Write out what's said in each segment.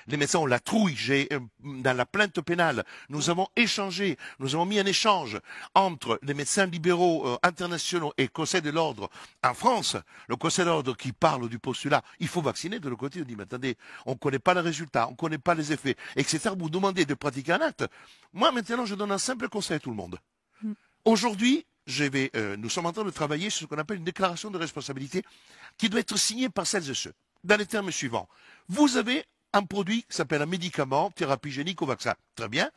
les médecins ont la trouille. Dans la plainte pénale, nous avons échangé, nous avons mis un échange entre les médecins libéraux internationaux et le Conseil de l'ordre en France. Le Conseil de l'ordre qui parle du postulat, il faut vacciner. De l'autre côté, on dit, mais attendez, on ne connaît pas le résultat, on ne connaît pas les effets, etc. Vous demandez de pratiquer un acte. Moi, maintenant, je donne un simple conseil à tout le monde. Aujourd'hui, nous sommes en train de travailler sur ce qu'on appelle une déclaration de responsabilité qui doit être signée par celles et ceux. Dans les termes suivants. Vous avez un produit qui s'appelle un médicament, thérapie génique au vaccin. Très bien.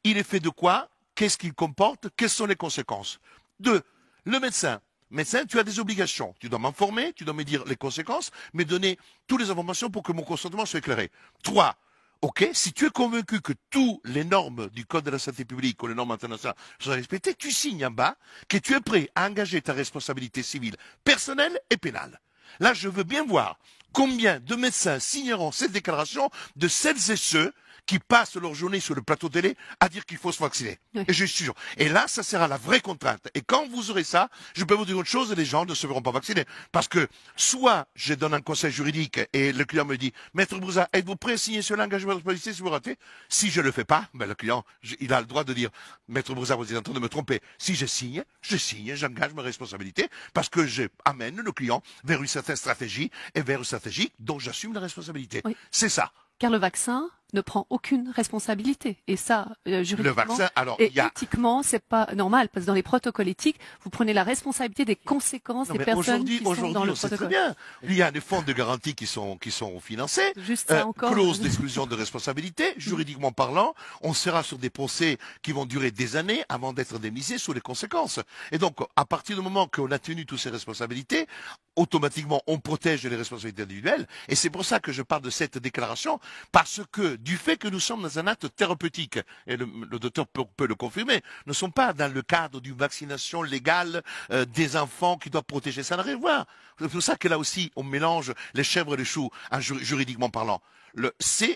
Il est fait de quoi? Qu'est-ce qu'il comporte? Quelles sont les conséquences? 2. Le médecin. Médecin, tu as des obligations. Tu dois m'informer, tu dois me dire les conséquences, me donner toutes les informations pour que mon consentement soit éclairé. 3. Ok, si tu es convaincu que toutes les normes du Code de la santé publique ou les normes internationales sont respectées, tu signes en bas que tu es prêt à engager ta responsabilité civile, personnelle et pénale. Là, je veux bien voir combien de médecins signeront cette déclaration de celles et ceux qui passent leur journée sur le plateau télé à dire qu'il faut se vacciner. Oui. Et je suis sûr. Et là, ça sera la vraie contrainte. Et quand vous aurez ça, je peux vous dire autre chose, les gens ne se verront pas vacciner. Parce que, soit je donne un conseil juridique et le client me dit, Maître Brouza, êtes-vous prêt à signer sur l'engagement de responsabilité si vous ratez? Si je ne le fais pas, ben le client, il a le droit de dire, Maître Brouza, vous êtes en train de me tromper. Si je signe, j'engage ma responsabilité parce que j'amène le client vers une certaine stratégie et vers une stratégie dont j'assume la responsabilité. Oui. C'est ça. Car le vaccin ne prend aucune responsabilité. Et ça, juridiquement Le vaccin, alors, et il y a... éthiquement, c'est pas normal. Parce que dans les protocoles éthiques, vous prenez la responsabilité des conséquences Non, des mais personnes qui sont dans aujourd'hui, le on sait très protocole. bien. Il y a des fonds de garantie qui sont financés. Juste ça encore. Clause d'exclusion de responsabilité. Juridiquement parlant, on sera sur des procès qui vont durer des années avant d'être indemnisés sous les conséquences. Et donc, à partir du moment qu'on a tenu toutes ces responsabilités, automatiquement, on protège les responsabilités individuelles. Et c'est pour ça que je parle de cette déclaration, parce que du fait que nous sommes dans un acte thérapeutique, et le docteur peut le confirmer, ne sommes pas dans le cadre d'une vaccination légale des enfants qui doivent protéger. Ça n'a rien à voir. C'est pour ça que là aussi, on mélange les chèvres et les choux, juridiquement parlant.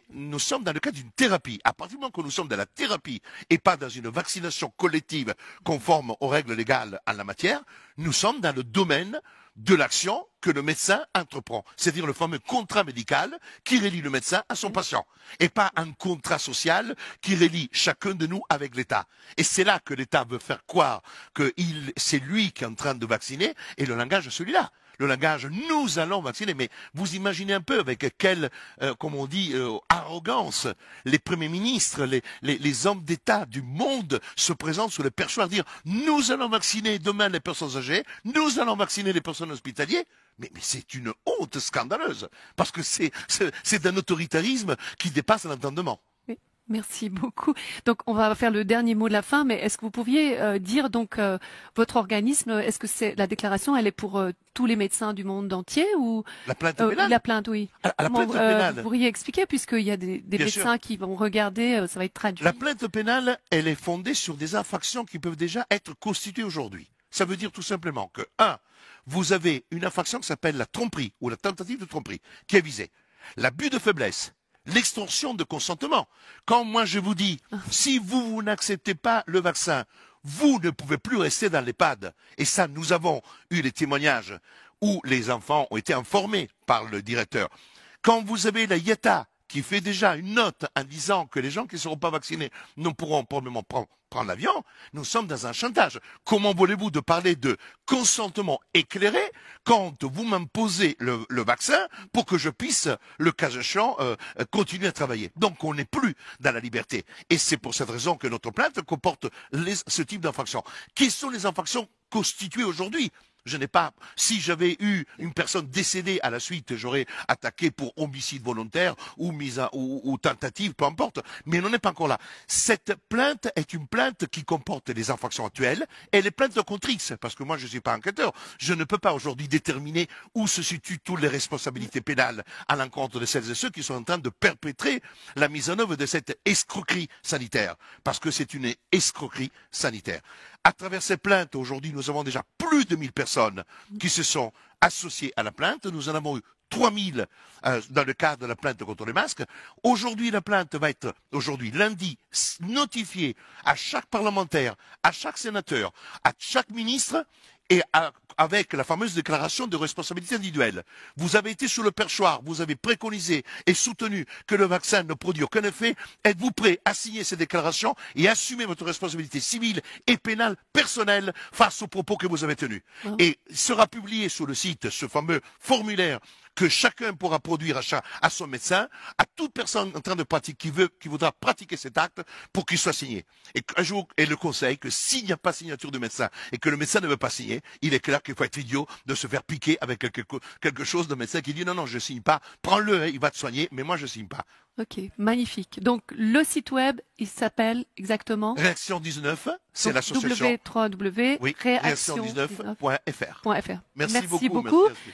Nous sommes dans le cadre d'une thérapie. À partir du moment que nous sommes dans la thérapie et pas dans une vaccination collective conforme aux règles légales en la matière, nous sommes dans le domaine de l'action que le médecin entreprend. C'est-à-dire le fameux contrat médical qui relie le médecin à son patient. Et pas un contrat social qui relie chacun de nous avec l'État. Et c'est là que l'État veut faire croire que c'est lui qui est en train de vacciner et le langage est celui-là. Le langage, nous allons vacciner. Mais vous imaginez un peu avec quelle, comme on dit, arrogance les premiers ministres, les hommes d'État du monde se présentent sur le perchoir, dire nous allons vacciner demain les personnes âgées, nous allons vacciner les personnes hospitalières. Mais c'est une honte scandaleuse, parce que c'est un autoritarisme qui dépasse l'entendement. Oui, merci beaucoup. Donc, on va faire le dernier mot de la fin, mais est-ce que vous pouviez dire donc votre organisme, est-ce que c'est la déclaration, elle est pour tous les médecins du monde entier ou La plainte pénale? la plainte, oui. La plainte pénale. Vous pourriez expliquer puisqu'il y a des médecins qui vont regarder, ça va être traduit. La plainte pénale, elle est fondée sur des infractions qui peuvent déjà être constituées aujourd'hui. Ça veut dire tout simplement que, 1, vous avez une infraction qui s'appelle la tromperie ou la tentative de tromperie qui est visée. L'abus de faiblesse, l'extorsion de consentement. Quand moi je vous dis, si vous n'acceptez pas le vaccin, vous ne pouvez plus rester dans l'EHPAD. Et ça, nous avons eu les témoignages où les enfants ont été informés par le directeur. Quand vous avez la IETA qui fait déjà une note en disant que les gens qui ne seront pas vaccinés ne pourront probablement prendre l'avion, nous sommes dans un chantage. Comment voulez-vous de parler de consentement éclairé quand vous m'imposez le vaccin pour que je puisse, le cas échéant, continuer à travailler? Donc on n'est plus dans la liberté. Et c'est pour cette raison que notre plainte comporte ce type d'infractions. Quelles sont les infractions constituées aujourd'hui? Je n'ai pas, si j'avais eu une personne décédée à la suite, j'aurais attaqué pour homicide volontaire ou tentative, peu importe. Mais on n'en est pas encore là. Cette plainte est une plainte qui comporte les infractions actuelles et les plaintes contre X. Parce que moi, je ne suis pas enquêteur. Je ne peux pas aujourd'hui déterminer où se situent toutes les responsabilités pénales à l'encontre de celles et ceux qui sont en train de perpétrer la mise en œuvre de cette escroquerie sanitaire. Parce que c'est une escroquerie sanitaire. À travers ces plaintes, aujourd'hui, nous avons déjà plus de 1000 personnes qui se sont associées à la plainte. Nous en avons eu 3000 dans le cadre de la plainte contre les masques. Aujourd'hui, la plainte va être, lundi, notifiée à chaque parlementaire, à chaque sénateur, à chaque ministre. avec la fameuse déclaration de responsabilité individuelle. Vous avez été sur le perchoir, vous avez préconisé et soutenu que le vaccin ne produit aucun effet. Êtes-vous prêt à signer ces déclarations et assumer votre responsabilité civile et pénale personnelle face aux propos que vous avez tenus? Et sera publié sur le site ce fameux formulaire que chacun pourra produire à son médecin, à toute personne en train de pratiquer, qui voudra pratiquer cet acte pour qu'il soit signé. Et un jour, et le conseil que s'il n'y a pas signature de médecin et que le médecin ne veut pas signer, il est clair qu'il faut être idiot de se faire piquer avec quelque chose de médecin qui dit non, non, je signe pas, prends-le, hein, il va te soigner, mais moi je signe pas. Ok, magnifique. Donc le site web, il s'appelle exactement Réaction 19, c'est l'association. W3W Oui, réaction19.fr. réaction19.fr. Merci beaucoup. Merci.